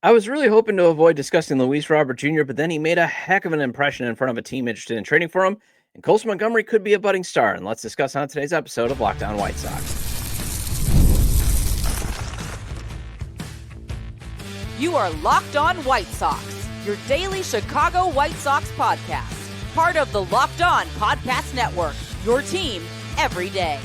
I was really hoping to avoid discussing Luis Robert Jr., but then he made a heck of an impression in front of a team interested in trading for him, and Colson Montgomery could be a budding star. And let's discuss on today's episode of Locked On White Sox. You are Locked On White Sox, your daily Chicago White Sox podcast. Part of the Locked On Podcast Network, your team every day.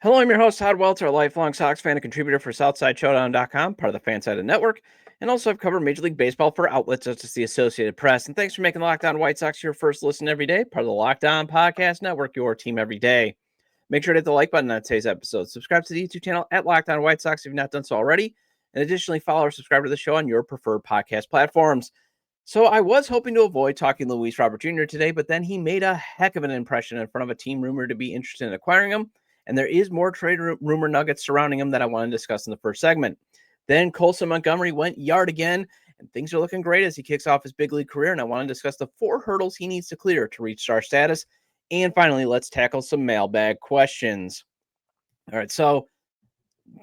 Hello, I'm your host, Todd Welter, a lifelong Sox fan and contributor for SouthsideShowdown.com, part of the Fansided Network, and also I've covered Major League Baseball for outlets such as the Associated Press. And thanks for making Locked On White Sox your first listen every day, part of the Locked On Podcast Network, your team every day. Make sure to hit the like button on today's episode. Subscribe to the YouTube channel at Locked On White Sox if you've not done so already. And additionally, follow or subscribe to the show on your preferred podcast platforms. So I was hoping to avoid talking Luis Robert Jr. today, but then he made a heck of an impression in front of a team rumored to be interested in acquiring him. And there is more trade rumor nuggets surrounding him that I want to discuss in the first segment. Then Colson Montgomery went yard again, and things are looking great as he kicks off his big league career. And I want to discuss the 4 hurdles he needs to clear to reach star status. And finally, let's tackle some mailbag questions. All right, so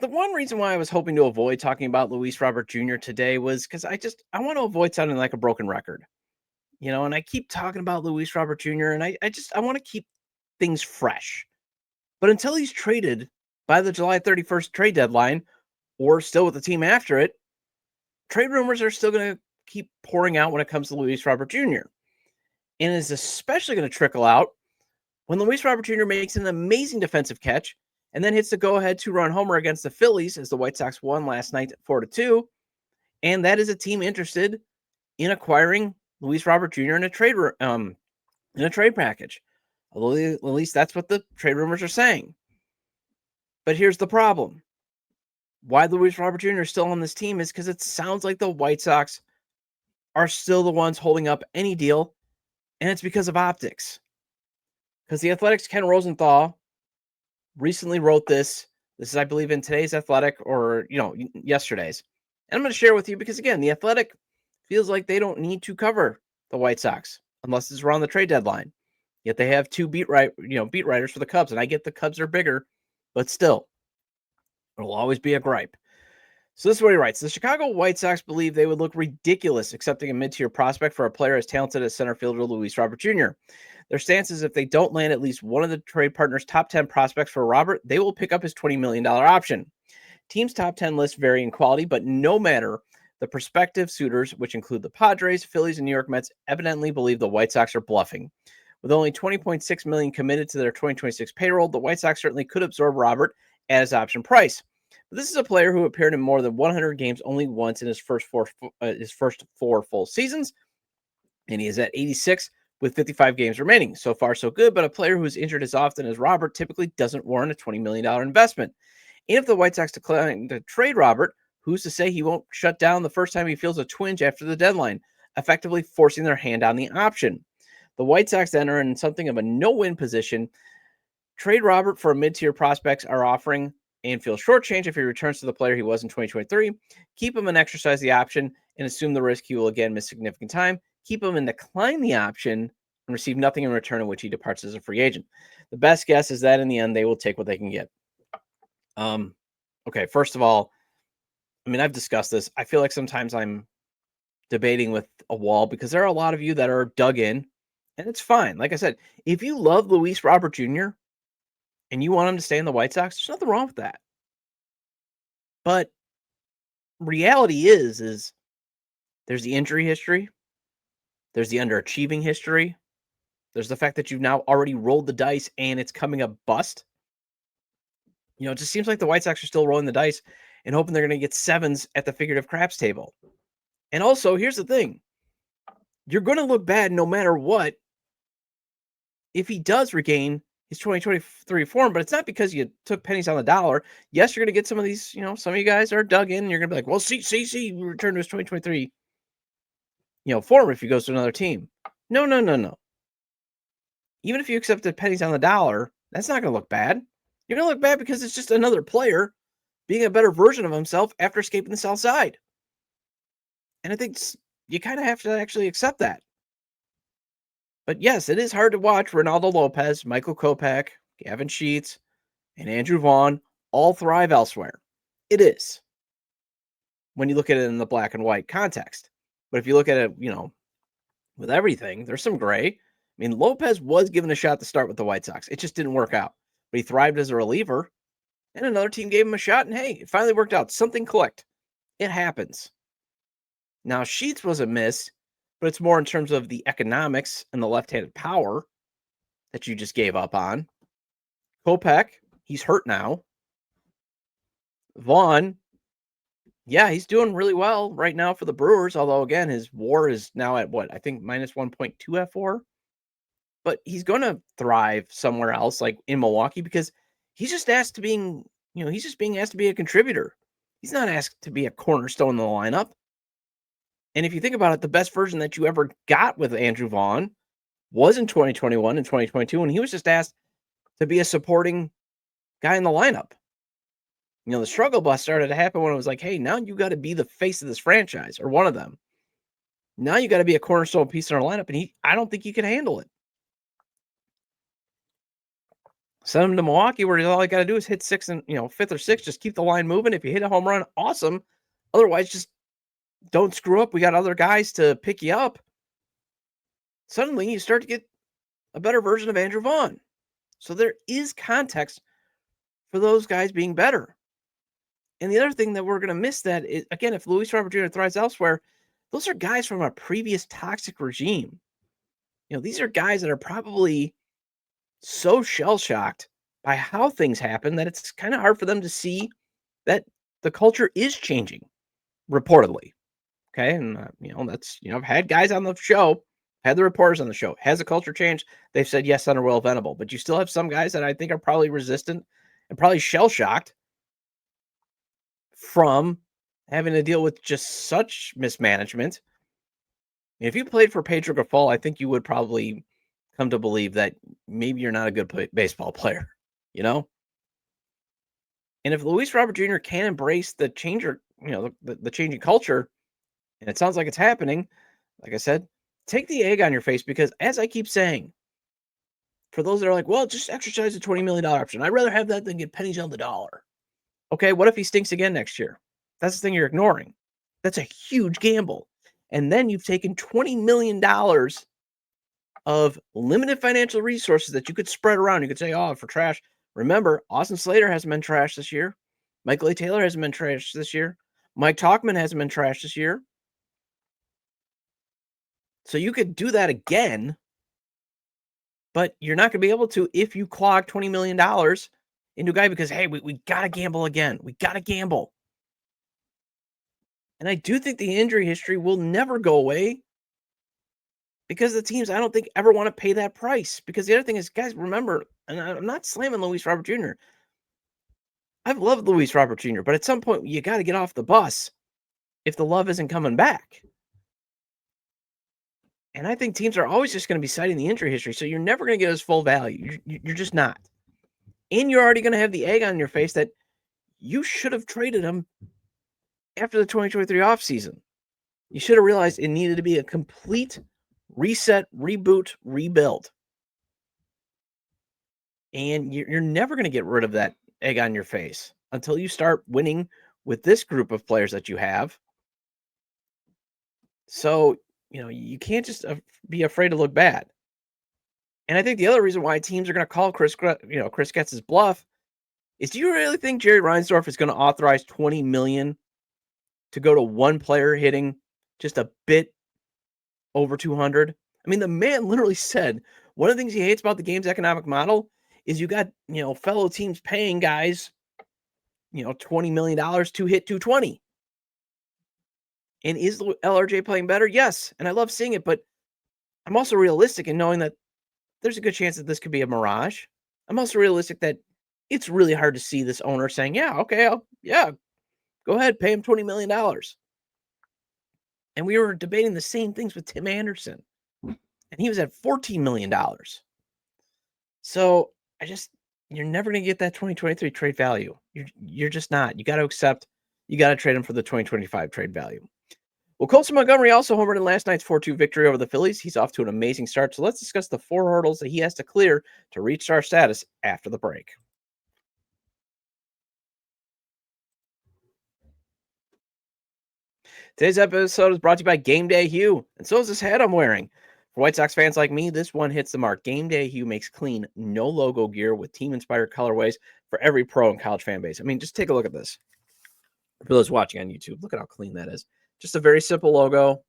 the one reason why I was hoping to avoid talking about Luis Robert Jr. today was because I want to avoid sounding like a broken record. And I keep talking about Luis Robert Jr., and I want to keep things fresh. But until he's traded by the July 31st trade deadline, or still with the team after it, trade rumors are still going to keep pouring out when it comes to Luis Robert Jr. And is especially going to trickle out when Luis Robert Jr. makes an amazing defensive catch and then hits the go-ahead 2-run homer against the Phillies as the White Sox won last night 4-2. And that is a team interested in acquiring Luis Robert Jr. in a trade package. Although at least that's what the trade rumors are saying. But here's the problem. Why Luis Robert Jr. is still on this team is because it sounds like the White Sox are still the ones holding up any deal, and it's because of optics. Because the Athletic's Ken Rosenthal recently wrote this. This is, I believe, in today's Athletic or, yesterday's. And I'm going to share with you because, again, the Athletic feels like they don't need to cover the White Sox unless it's around the trade deadline. Yet they have 2 beat writers for the Cubs, and I get the Cubs are bigger, but still, it'll always be a gripe. So this is what he writes. The Chicago White Sox believe they would look ridiculous accepting a mid-tier prospect for a player as talented as center fielder Luis Robert Jr. Their stance is if they don't land at least one of the trade partners' top 10 prospects for Robert, they will pick up his $20 million option. Teams' top 10 lists vary in quality, but no matter, the prospective suitors, which include the Padres, Phillies, and New York Mets, evidently believe the White Sox are bluffing. With only $20.6 million committed to their 2026 payroll, the White Sox certainly could absorb Robert at his option price. But this is a player who appeared in more than 100 games only once in his first 4 full seasons, and he is at 86 with 55 games remaining. So far, so good, but a player who is injured as often as Robert typically doesn't warrant a $20 million investment. And if the White Sox decline to trade Robert, who's to say he won't shut down the first time he feels a twinge after the deadline, effectively forcing their hand on the option? The White Sox then are in something of a no-win position. Trade Robert for a mid-tier prospects are offering and feel shortchanged if he returns to the player he was in 2023. Keep him and exercise the option and assume the risk he will again miss significant time. Keep him and decline the option and receive nothing in return in which he departs as a free agent. The best guess is that in the end, they will take what they can get. Okay, first of all, I've discussed this. I feel like sometimes I'm debating with a wall because there are a lot of you that are dug in. And it's fine. Like I said, if you love Luis Robert Jr. and you want him to stay in the White Sox, there's nothing wrong with that. But reality is there's the injury history. There's the underachieving history. There's the fact that you've now already rolled the dice and it's coming a bust. It just seems like the White Sox are still rolling the dice and hoping they're going to get 7s at the figurative craps table. And also, here's the thing. You're going to look bad no matter what if he does regain his 2023 form, but it's not because you took pennies on the dollar. Yes, you're going to get some of these, some of you guys are dug in and you're going to be like, well, see, we return to his 2023, form if he goes to another team. No. Even if you accepted pennies on the dollar, that's not going to look bad. You're going to look bad because it's just another player being a better version of himself after escaping the South Side. And I think you kind of have to actually accept that. But yes, it is hard to watch Ronaldo Lopez, Michael Kopech, Gavin Sheets, and Andrew Vaughn all thrive elsewhere. It is when you look at it in the black and white context. But if you look at it, with everything, there's some gray. I mean, Lopez was given a shot to start with the White Sox. It just didn't work out. But he thrived as a reliever, and another team gave him a shot, and hey, it finally worked out. Something clicked. It happens. Now, Sheets was a miss, but it's more in terms of the economics and the left-handed power that you just gave up on. Kopech, he's hurt now. Vaughn, yeah, he's doing really well right now for the Brewers, although, again, his WAR is now at what? I think minus 1.2 F4. But he's going to thrive somewhere else, like in Milwaukee, because he's just asked to he's just being asked to be a contributor. He's not asked to be a cornerstone in the lineup. And if you think about it, the best version that you ever got with Andrew Vaughn was in 2021 and 2022, and he was just asked to be a supporting guy in the lineup. The struggle bus started to happen when it was like, hey, now you got to be the face of this franchise, or one of them. Now you got to be a cornerstone piece in our lineup, and I don't think he can handle it. Send him to Milwaukee, where all you got to do is hit fifth or sixth. Just keep the line moving. If you hit a home run, awesome. Otherwise, just don't screw up. We got other guys to pick you up. Suddenly, you start to get a better version of Andrew Vaughn. So there is context for those guys being better. And the other thing that we're going to miss that is, again, if Luis Robert Jr. thrives elsewhere, those are guys from a previous toxic regime. These are guys that are probably so shell-shocked by how things happen that it's kind of hard for them to see that the culture is changing, reportedly. Okay, and that's I've had guys on the show, had the reporters on the show. Has the culture changed? They've said yes under Will Venable, but you still have some guys that I think are probably resistant and probably shell-shocked from having to deal with just such mismanagement. If you played for Pedro Grifol, I think you would probably come to believe that maybe you're not a good baseball player, And if Luis Robert Jr. can embrace the changer, the changing culture, and it sounds like it's happening, like I said, take the egg on your face, because as I keep saying, for those that are like, well, just exercise the $20 million option. I'd rather have that than get pennies on the dollar. Okay, what if he stinks again next year? That's the thing you're ignoring. That's a huge gamble. And then you've taken $20 million of limited financial resources that you could spread around. You could say, oh, for trash. Remember, Austin Slater hasn't been trashed this year. Michael A. Taylor hasn't been trashed this year. Mike Tauchman hasn't been trashed this year. So you could do that again, but you're not going to be able to if you clog $20 million into a guy because, hey, we got to gamble again. We got to gamble. And I do think the injury history will never go away, because the teams, I don't think, ever want to pay that price. Because the other thing is, guys, remember, and I'm not slamming Luis Robert Jr. I've loved Luis Robert Jr., but at some point, you got to get off the bus if the love isn't coming back. And I think teams are always just going to be citing the injury history, so you're never going to get his full value. You're just not. And you're already going to have the egg on your face that you should have traded him after the 2023 offseason. You should have realized it needed to be a complete reset, reboot, rebuild. And you're never going to get rid of that egg on your face until you start winning with this group of players that you have. So, you can't just be afraid to look bad. And I think the other reason why teams are going to call Chris Getz's bluff is, do you really think Jerry Reinsdorf is going to authorize $20 million to go to one player hitting just a bit over 200? I mean, the man literally said one of the things he hates about the game's economic model is you got, fellow teams paying guys, $20 million to hit 220. And is LRJ playing better? Yes. And I love seeing it, but I'm also realistic in knowing that there's a good chance that this could be a mirage. I'm also realistic that it's really hard to see this owner saying, yeah, okay, go ahead, pay him $20 million. And we were debating the same things with Tim Anderson, and he was at $14 million. So you're never going to get that 2023 trade value. You're just not. You got to accept, you got to trade him for the 2025 trade value. Well, Colson Montgomery also homered in last night's 4-2 victory over the Phillies. He's off to an amazing start. So let's discuss the 4 hurdles that he has to clear to reach star status after the break. Today's episode is brought to you by Game Day Hue, and so is this hat I'm wearing. For White Sox fans like me, this one hits the mark. Game Day Hue makes clean, no logo gear with team-inspired colorways for every pro and college fan base. I mean, just take a look at this. For those watching on YouTube, look at how clean that is. Just a very simple logo.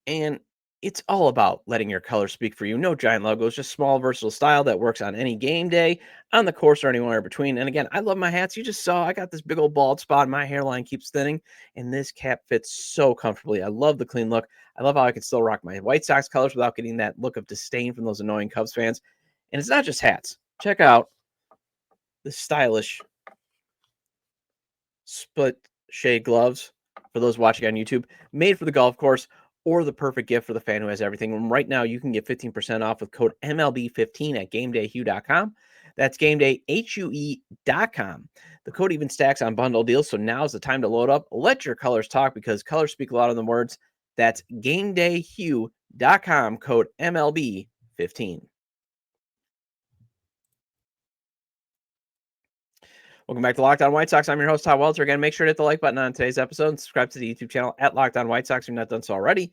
And it's all about letting your colors speak for you. No giant logos, just small, versatile style that works on any game day, on the course, or anywhere in between. And again, I love my hats. You just saw I got this big old bald spot. My hairline keeps thinning, and this cap fits so comfortably. I love the clean look. I love how I can still rock my White Sox colors without getting that look of disdain from those annoying Cubs fans. And it's not just hats. Check out the stylish split shade gloves for those watching on YouTube, made for the golf course, or the perfect gift for the fan who has everything. And right now, you can get 15% off with code MLB15 at GameDayHue.com. That's GameDayHue.com. The code even stacks on bundle deals, so now's the time to load up. Let your colors talk, because colors speak louder than words. That's GameDayHue.com, code MLB15. Welcome back to Locked On White Sox. I'm your host, Todd Welter. Again, make sure to hit the like button on today's episode and subscribe to the YouTube channel at Locked On White Sox if you're not done so already.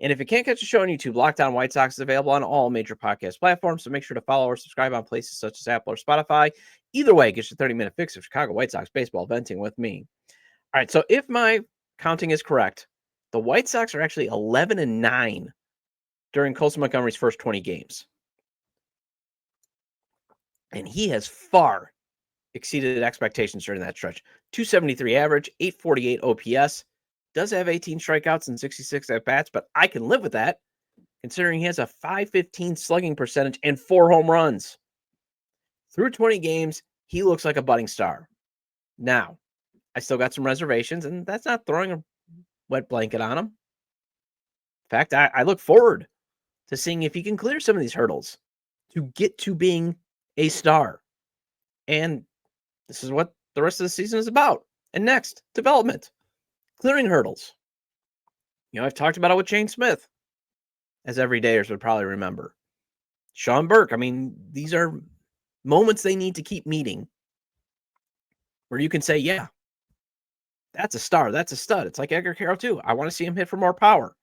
And if you can't catch the show on YouTube, Locked On White Sox is available on all major podcast platforms, so make sure to follow or subscribe on places such as Apple or Spotify. Either way, get your 30-minute fix of Chicago White Sox baseball venting with me. All right, so if my counting is correct, the White Sox are actually 11-9 during Colson Montgomery's first 20 games. And he has far exceeded expectations during that stretch. 273 average, 848 OPS, does have 18 strikeouts and 66 at-bats, but I can live with that, considering he has a .515 slugging percentage and 4 home runs. Through 20 games, he looks like a budding star. Now, I still got some reservations, and that's not throwing a wet blanket on him. In fact, I look forward to seeing if he can clear some of these hurdles to get to being a star. And this is what the rest of the season is about. And next, development, clearing hurdles. You know, I've talked about it with Shane Smith, as everydayers would probably remember. Sean Burke, I mean, these are moments they need to keep meeting where you can say, yeah, that's a star, that's a stud. It's like Edgar Carroll too. I want to see him hit for more power.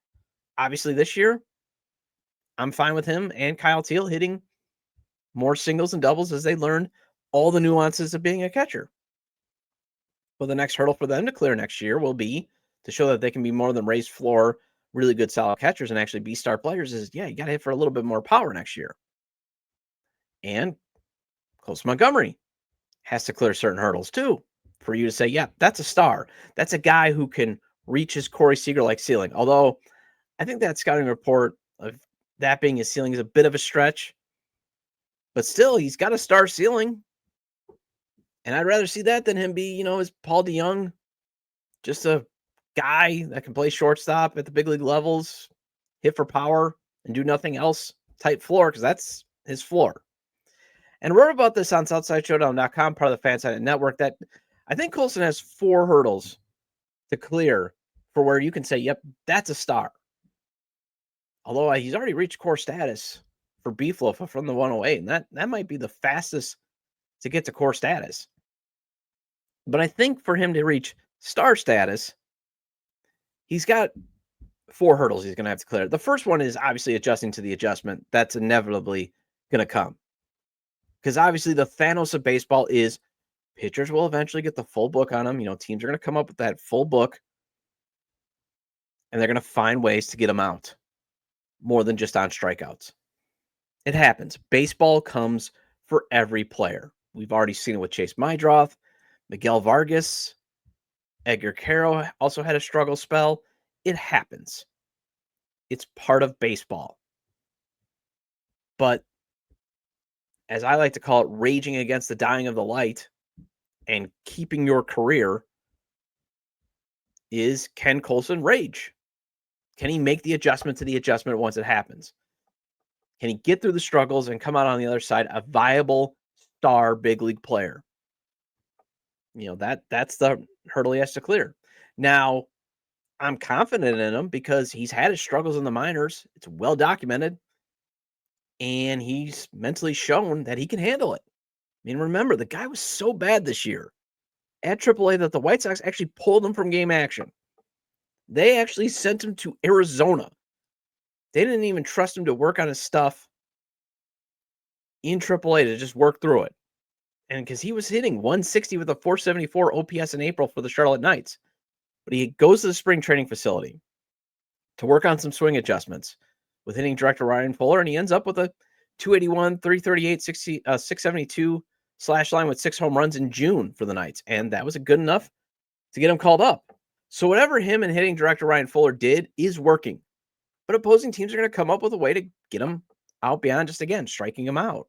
Obviously this year, I'm fine with him and Kyle Teal hitting more singles and doubles as they learn all the nuances of being a catcher. Well, the next hurdle for them to clear next year will be to show that they can be more than raised floor, really good solid catchers and actually be star players. Is, yeah, you got to hit for a little bit more power next year. And Colson Montgomery has to clear certain hurdles too for you to say, yeah, that's a star. That's a guy who can reach his Corey Seager-like ceiling. Although I think that scouting report of that being his ceiling is a bit of a stretch. But still, he's got a star ceiling. And I'd rather see that than him be, you know, as Paul DeYoung, just a guy that can play shortstop at the big league levels, hit for power, and do nothing else type floor, because that's his floor. And wrote about this on SouthsideShowdown.com, part of the Fansided Network, that I think Colson has 4 hurdles to clear for where you can say, yep, that's a star. Although he's already reached core status for B-Flofa from the 108, and that might be the fastest to get to core status. But I think for him to reach star status, he's got 4 hurdles he's going to have to clear. The first one is obviously adjusting to the adjustment. That's inevitably going to come. Because obviously the Thanos of baseball is pitchers will eventually get the full book on them. You know, teams are going to come up with that full book, and they're going to find ways to get them out more than just on strikeouts. It happens. Baseball comes for every player. We've already seen it with Chase Mydroth, Miguel Vargas, Edgar Carroll also had a struggle spell. It happens. It's part of baseball. But as I like to call it, raging against the dying of the light and keeping your career is, can Colson rage? Can he make the adjustment to the adjustment once it happens? Can he get through the struggles and come out on the other side a viable star big league player? You know, that's the hurdle he has to clear. Now, I'm confident in him because he's had his struggles in the minors. It's well documented. And he's mentally shown that he can handle it. I mean, remember, the guy was so bad this year. at AAA that the White Sox actually pulled him from game action. They actually sent him to Arizona. They didn't even trust him to work on his stuff in AAA to just work through it. And because he was hitting 160 with a 474 OPS in April for the Charlotte Knights. But he goes to the spring training facility to work on some swing adjustments with hitting director Ryan Fuller, and he ends up with a 281, 338, 672 slash line with 6 home runs in June for the Knights. And that was good enough to get him called up. So whatever him and hitting director Ryan Fuller did is working. But opposing teams are going to come up with a way to get him out beyond just, again, striking him out.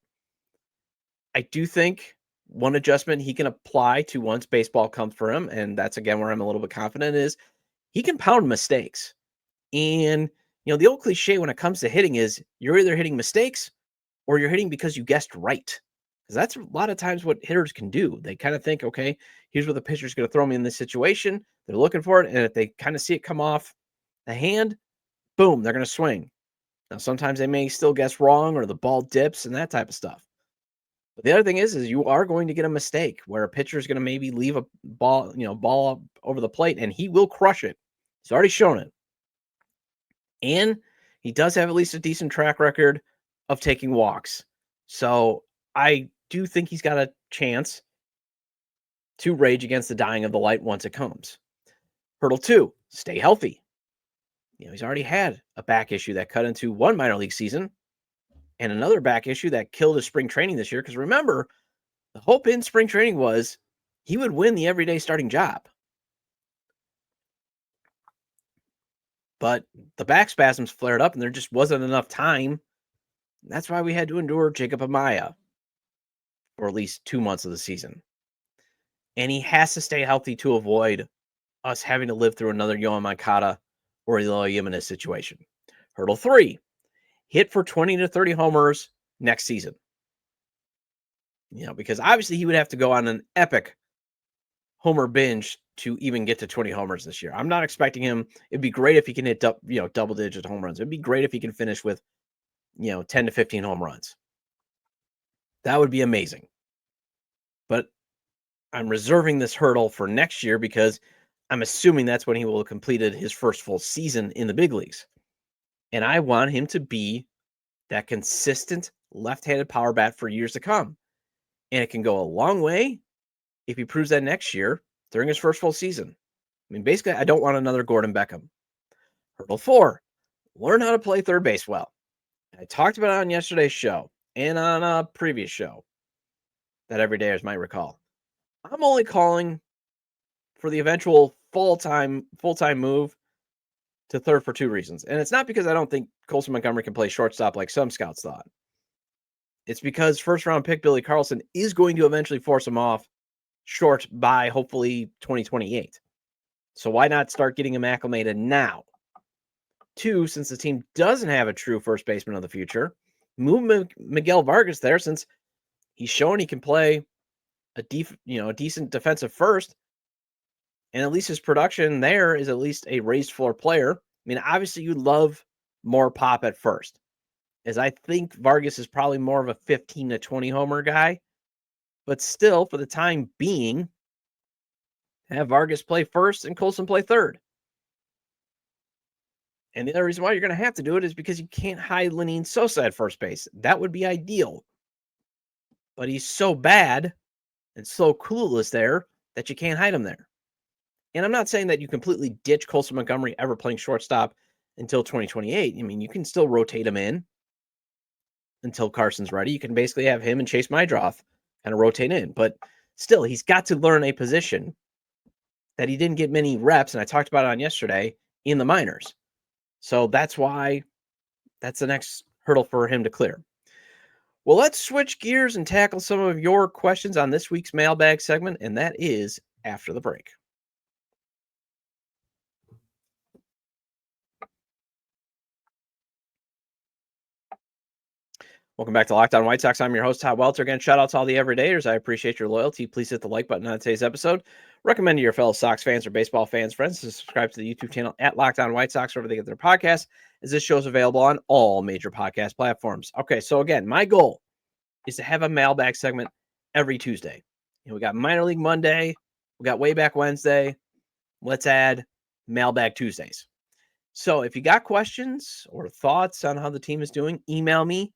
I do think one adjustment he can apply to once baseball comes for him, and that's, again, where I'm a little bit confident, is he can pound mistakes. And, the old cliche when it comes to hitting is you're either hitting mistakes or you're hitting because you guessed right. Because that's a lot of times what hitters can do. They kind of think, okay, here's what the pitcher's going to throw me in this situation. They're looking for it. And if they kind of see it come off the hand, boom, they're going to swing. Now, sometimes they may still guess wrong or the ball dips and that type of stuff. But the other thing is you are going to get a mistake where a pitcher is going to maybe leave a ball up over the plate, and he will crush it. He's already shown it. And he does have at least a decent track record of taking walks. So I do think he's got a chance to rage against the dying of the light once it comes. Hurdle 2, stay healthy. He's already had a back issue that cut into one minor league season and another back issue that killed his spring training this year. Because remember, the hope in spring training was he would win the everyday starting job. But the back spasms flared up and there just wasn't enough time. That's why we had to endure Jacob Amaya for at least 2 months of the season. And he has to stay healthy to avoid us having to live through another Yohan Moncada or Eloy Jimenez situation. Hurdle 3, hit for 20 to 30 homers next season. Because obviously he would have to go on an epic homer binge to even get to 20 homers this year. I'm not expecting him. It'd be great if he can hit double-digit home runs. It'd be great if he can finish with 10 to 15 home runs. That would be amazing. But I'm reserving this hurdle for next year because I'm assuming that's when he will have completed his first full season in the big leagues. And I want him to be that consistent left-handed power bat for years to come. And it can go a long way if he proves that next year during his first full season. Basically, I don't want another Gordon Beckham. Hurdle 4, learn how to play third base well. I talked about it on yesterday's show and on a previous show that everydayers might recall. I'm only calling for the eventual full-time move to third for 2 reasons. And it's not because I don't think Colson Montgomery can play shortstop like some scouts thought. It's because first-round pick Billy Carlson is going to eventually force him off short by hopefully 2028. So why not start getting him acclimated now? 2, since the team doesn't have a true first baseman of the future, move Miguel Vargas there since he's shown he can play a decent defensive first. And at least his production there is at least a raised floor player. Obviously you'd love more pop at first, as I think Vargas is probably more of a 15 to 20 homer guy. But still, for the time being, have Vargas play first and Colson play third. And the other reason why you're going to have to do it is because you can't hide Lenyn Sosa at first base. That would be ideal. But he's so bad and so clueless there that you can't hide him there. And I'm not saying that you completely ditch Colson Montgomery ever playing shortstop until 2028. You can still rotate him in until Carson's ready. You can basically have him and Chase Mydroth kind of rotate in. But still, he's got to learn a position that he didn't get many reps, and I talked about it on yesterday, in the minors. So that's why that's the next hurdle for him to clear. Well, let's switch gears and tackle some of your questions on this week's mailbag segment, and that is after the break. Welcome back to Locked On White Sox. I'm your host, Todd Welter. Again, shout out to all the everydayers. I appreciate your loyalty. Please hit the like button on today's episode. Recommend to your fellow Sox fans or baseball fans, friends, to subscribe to the YouTube channel at Locked On White Sox, wherever they get their podcasts, as this show is available on all major podcast platforms. Okay, so again, my goal is to have a mailbag segment every Tuesday. We got Minor League Monday We got way back Wednesday. Let's add Mailbag Tuesdays. So if you got questions or thoughts on how the team is doing, email me,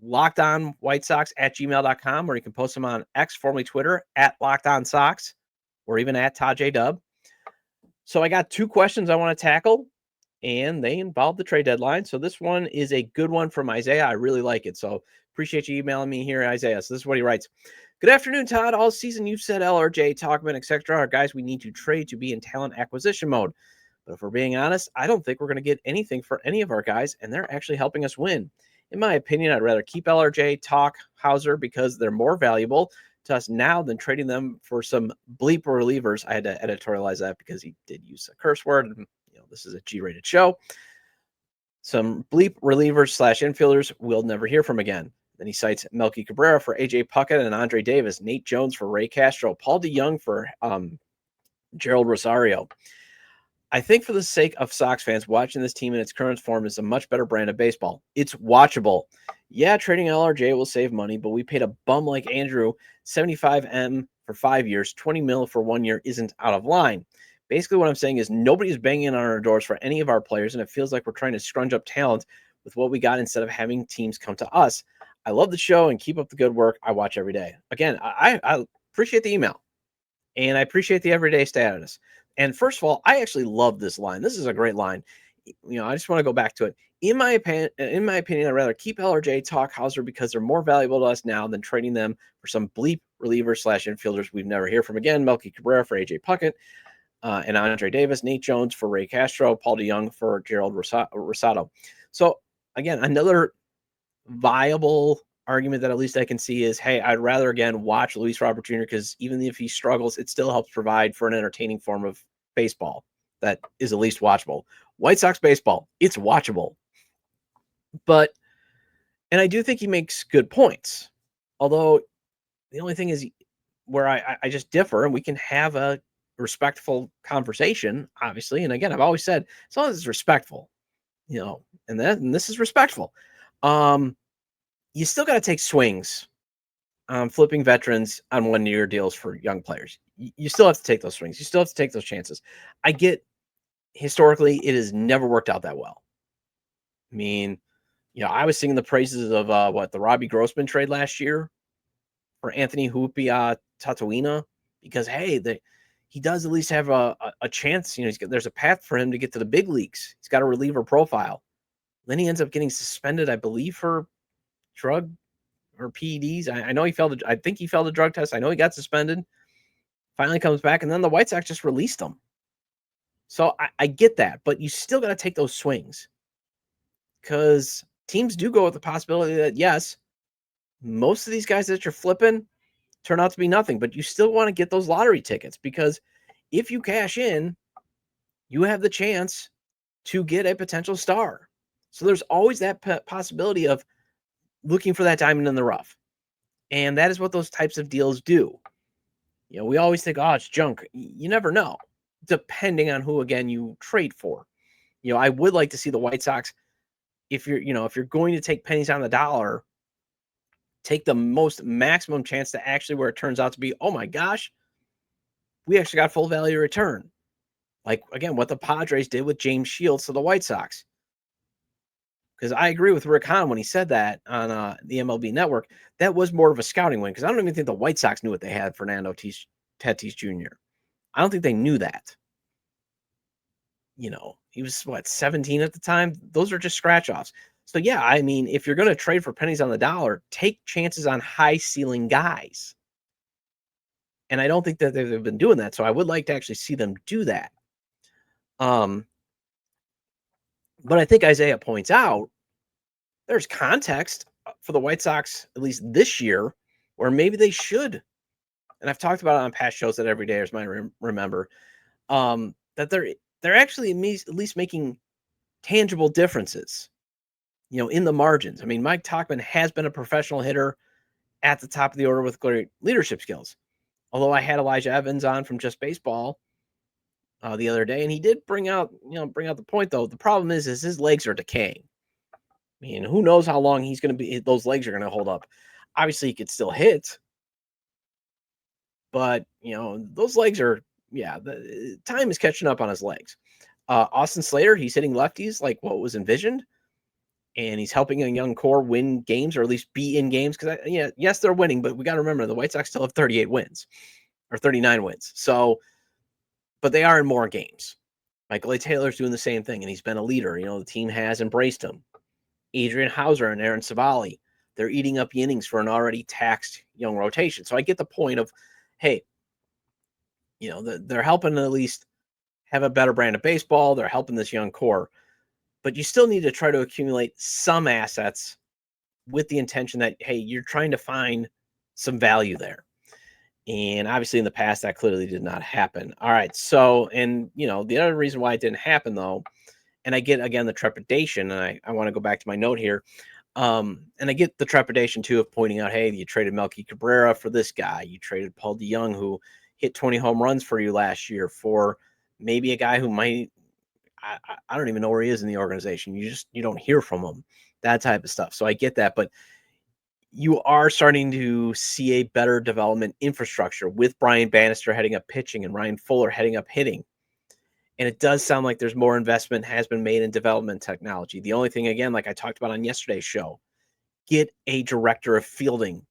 lockedonwhitesox@gmail.com, or you can post them on X, formerly Twitter, @LockedOnSox, or even @ToddJDub. So I got 2 questions I want to tackle, and they involve the trade deadline. So this one is a good one from Isaiah. I really like it. So appreciate you emailing me here, Isaiah. So this is what he writes. Good afternoon, Todd. All season you've said LRJ, Talkman, etc. are guys we need to trade to be in talent acquisition mode. But if we're being honest, I don't think we're going to get anything for any of our guys, and they're actually helping us win. In my opinion, I'd rather keep LRJ, Talk, Hauser because they're more valuable to us now than trading them for some bleep relievers. I had to editorialize that because he did use a curse word, and this is a G-rated show. Some bleep relievers / infielders we'll never hear from again. Then he cites Melky Cabrera for AJ Puckett and Andre Davis, Nate Jones for Ray Castro, Paul DeYoung for Gerald Rosario. I think for the sake of Sox fans, watching this team in its current form is a much better brand of baseball. It's watchable. Yeah, trading LRJ will save money, but we paid a bum like Andrew $75 for 5 years, $20 million for 1 year isn't out of line. Basically, what I'm saying is nobody's banging on our doors for any of our players, and it feels like we're trying to scrunch up talent with what we got instead of having teams come to us. I love the show and keep up the good work. I watch every day. Again, I appreciate the email, and I appreciate the everyday status. And first of all, I actually love this line. This is a great line. I just want to go back to it. In my opinion, I'd rather keep LRJ, Talk, Hauser because they're more valuable to us now than trading them for some bleep relievers / infielders we've never hear from again. Melky Cabrera for AJ Puckett, and Andre Davis, Nate Jones for Ray Castro, Paul DeYoung for Gerald Rosado. So again, another viable argument that at least I can see is, hey, I'd rather again watch Luis Robert Jr. because even if he struggles, it still helps provide for an entertaining form of baseball that is at least watchable. White Sox baseball, it's watchable. And I do think he makes good points. Although the only thing is where I just differ, and we can have a respectful conversation, obviously. And again, I've always said, as long as it's respectful, and this is respectful. You still got to take swings on flipping veterans on 1 year deals for young players. You still have to take those swings. You still have to take those chances. I get historically, it has never worked out that well. I mean, I was singing the praises of the Robbie Grossman trade last year for Anthony Hupia Tatuina because, hey, he does at least have a chance. There's a path for him to get to the big leagues. He's got a reliever profile. Then he ends up getting suspended, I believe, for drug or PEDs. I know I think he failed a drug test. I know he got suspended. Finally comes back, and then the White Sox just released him. So I get that, but you still got to take those swings because teams do go with the possibility that, yes, most of these guys that you're flipping turn out to be nothing, but you still want to get those lottery tickets because if you cash in, you have the chance to get a potential star. So there's always that possibility of looking for that diamond in the rough. And that is what those types of deals do. We always think, oh, it's junk. You never know, depending on who, again, you trade for. I would like to see the White Sox, if you're going to take pennies on the dollar, take the most maximum chance to actually where it turns out to be, oh my gosh, we actually got full value return. Like, again, what the Padres did with James Shields to the White Sox. Because I agree with Rick Hahn when he said that on the MLB Network. That was more of a scouting win because I don't even think the White Sox knew what they had Fernando Tatis Jr. I don't think they knew that. He was, 17 at the time? Those are just scratch-offs. So, yeah, I mean, if you're going to trade for pennies on the dollar, take chances on high-ceiling guys. And I don't think that they've been doing that, so I would like to actually see them do that. But I think Isaiah points out there's context for the White Sox, at least this year, where maybe they should. And I've talked about it on past shows that every day might remember that they're actually at least making tangible differences, in the margins. I mean, Mike Tauchman has been a professional hitter at the top of the order with great leadership skills. Although I had Elijah Evans on from Just Baseball the other day, and he did bring out the point, though. The problem is his legs are decaying. I mean, who knows how long those legs are going to hold up. Obviously, he could still hit. But, those legs are, the time is catching up on his legs. Austin Slater, he's hitting lefties like what was envisioned, and he's helping a young core win games, or at least be in games. Because, yes, they're winning, but we got to remember the White Sox still have 38 wins or 39 wins. So, but they are in more games. Michael A. Taylor's doing the same thing, and he's been a leader. The team has embraced him. Adrian Hauser and Aaron Civale, they're eating up the innings for an already taxed young rotation. So I get the point of, hey, they're helping to at least have a better brand of baseball. They're helping this young core. But you still need to try to accumulate some assets with the intention that, hey, you're trying to find some value there. And obviously in the past, that clearly did not happen. All right. So, and, the other reason why it didn't happen, though, and I get, again, the trepidation, and I want to go back to my note here. And I get the trepidation, too, of pointing out, hey, you traded Melky Cabrera for this guy. You traded Paul DeYoung, who hit 20 home runs for you last year, for maybe a guy who might, I don't even know where he is in the organization. You don't hear from him, that type of stuff. So I get that. But you are starting to see a better development infrastructure with Brian Bannister heading up pitching and Ryan Fuller heading up hitting. And it does sound like there's more investment has been made in development technology. The only thing, again, like I talked about on yesterday's show, get a director of fielding.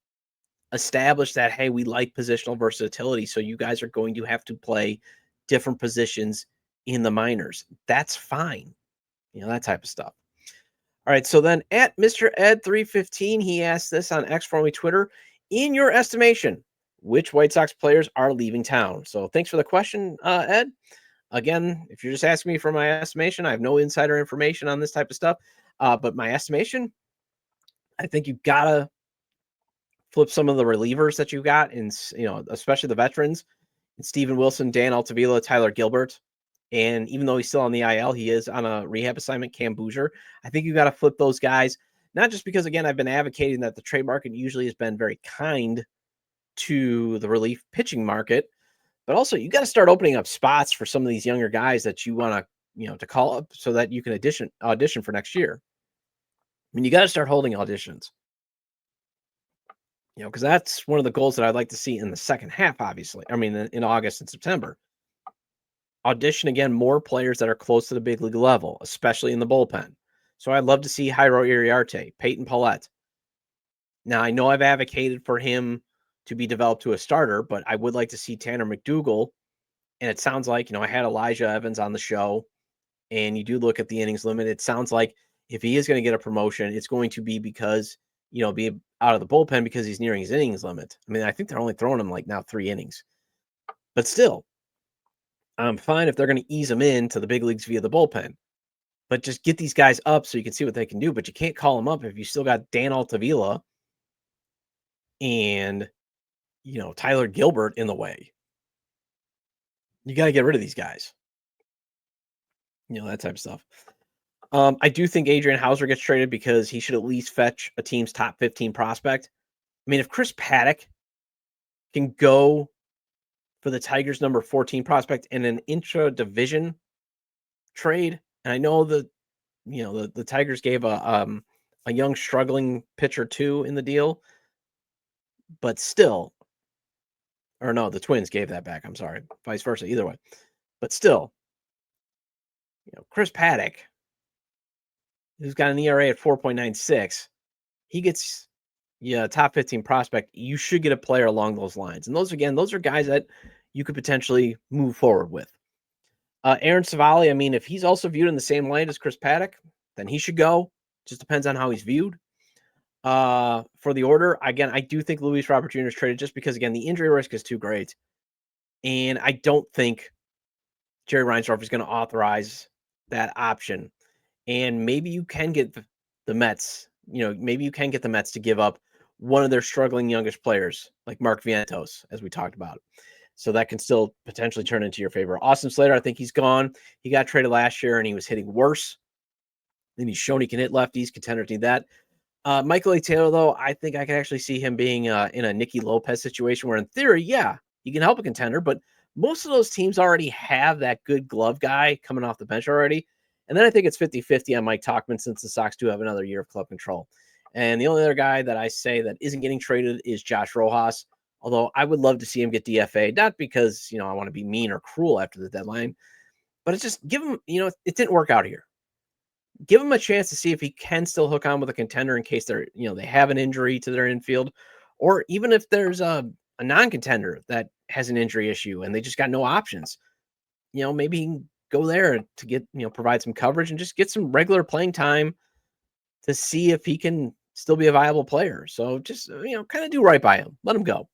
Establish that, hey, we like positional versatility, so you guys are going to have to play different positions in the minors. That's fine. That type of stuff. All right, so then at Mr. Ed315, he asked this on X, formerly Twitter. In your estimation, which White Sox players are leaving town? So thanks for the question, Ed. Again, if you're just asking me for my estimation, I have no insider information on this type of stuff. But my estimation, I think you got to flip some of the relievers that you got, and especially the veterans, and Steven Wilson, Dan Altavilla, Tyler Gilbert. And even though he's still on the IL, he is on a rehab assignment, Cam Boozer. I think you got to flip those guys, not just because, again, I've been advocating that the trade market usually has been very kind to the relief pitching market, but also you got to start opening up spots for some of these younger guys that you want to, to call up so that you can audition for next year. I mean, you got to start holding auditions, because that's one of the goals that I'd like to see in the second half, obviously. I mean, in August and September. Audition, again, more players that are close to the big league level, especially in the bullpen. So I'd love to see Jairo Iriarte, Peyton Paulette. Now, I know I've advocated for him to be developed to a starter, but I would like to see Tanner McDougal. And it sounds like, I had Elijah Evans on the show, and you do look at the innings limit. It sounds like if he is going to get a promotion, it's going to be because, be out of the bullpen because he's nearing his innings limit. I mean, I think they're only throwing him like now 3 innings. But still, I'm fine if they're going to ease them into the big leagues via the bullpen. But just get these guys up so you can see what they can do. But you can't call them up if you still got Dan Altavilla and, Tyler Gilbert in the way. You got to get rid of these guys. That type of stuff. I do think Adrian Hauser gets traded because he should at least fetch a team's top 15 prospect. I mean, if Chris Paddock can go for the Tigers' number 14 prospect in an intra-division trade, and I know that, the Tigers gave a young struggling pitcher too in the deal, but still, or no, the Twins gave that back. I'm sorry, vice versa, either way. But still, Chris Paddock, who's got an ERA at 4.96, he gets top 15 prospect. You should get a player along those lines. And those are guys that you could potentially move forward with. Aaron Civale, I mean, if he's also viewed in the same light as Chris Paddock, then he should go. Just depends on how he's viewed. For the order, again, I do think Luis Robert Jr. is traded just because, again, the injury risk is too great. And I don't think Jerry Reinsdorf is going to authorize that option. And maybe you can get the Mets, maybe you can get the Mets to give up one of their struggling youngest players, like Mark Vientos, as we talked about. So that can still potentially turn into your favor. Austin Slater, I think he's gone. He got traded last year, and he was hitting worse. And he's shown he can hit lefties. Contenders need that. Michael A. Taylor, though, I think I can actually see him being in a Nicky Lopez situation where, in theory, yeah, he can help a contender, but most of those teams already have that good glove guy coming off the bench already. And then I think it's 50-50 on Mike Tauchman since the Sox do have another year of club control. And the only other guy that I say that isn't getting traded is Josh Rojas. Although I would love to see him get DFA'd, not because, I want to be mean or cruel after the deadline, but it's just give him, it didn't work out here. Give him a chance to see if he can still hook on with a contender in case they have an injury to their infield, or even if there's a non-contender that has an injury issue and they just got no options. Maybe he can go there to get, provide some coverage and just get some regular playing time to see if he can still be a viable player. So just, kind of do right by him. Let him go.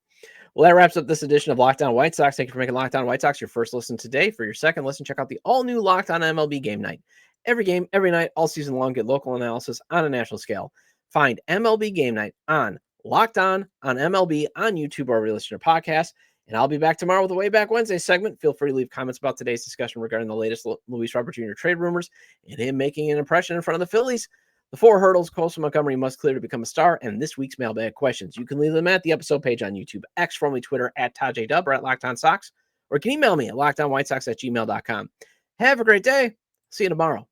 Well, that wraps up this edition of Locked On White Sox. Thank you for making Locked On White Sox your first listen today. For your second listen, check out the all-new Locked On MLB Game Night. Every game, every night, all season long, get local analysis on a national scale. Find MLB Game Night on Locked On MLB on YouTube or listen to your podcast. And I'll be back tomorrow with a Way Back Wednesday segment. Feel free to leave comments about today's discussion regarding the latest Luis Robert Jr. trade rumors and him making an impression in front of the Phillies. The 4 hurdles Colson Montgomery must clear to become a star, and this week's mailbag questions. You can leave them at the episode page on YouTube, X, formerly Twitter, at ToddJDub or at Locked On Sox, or you can email me at lockedonwhitesox@gmail.com. Have a great day. See you tomorrow.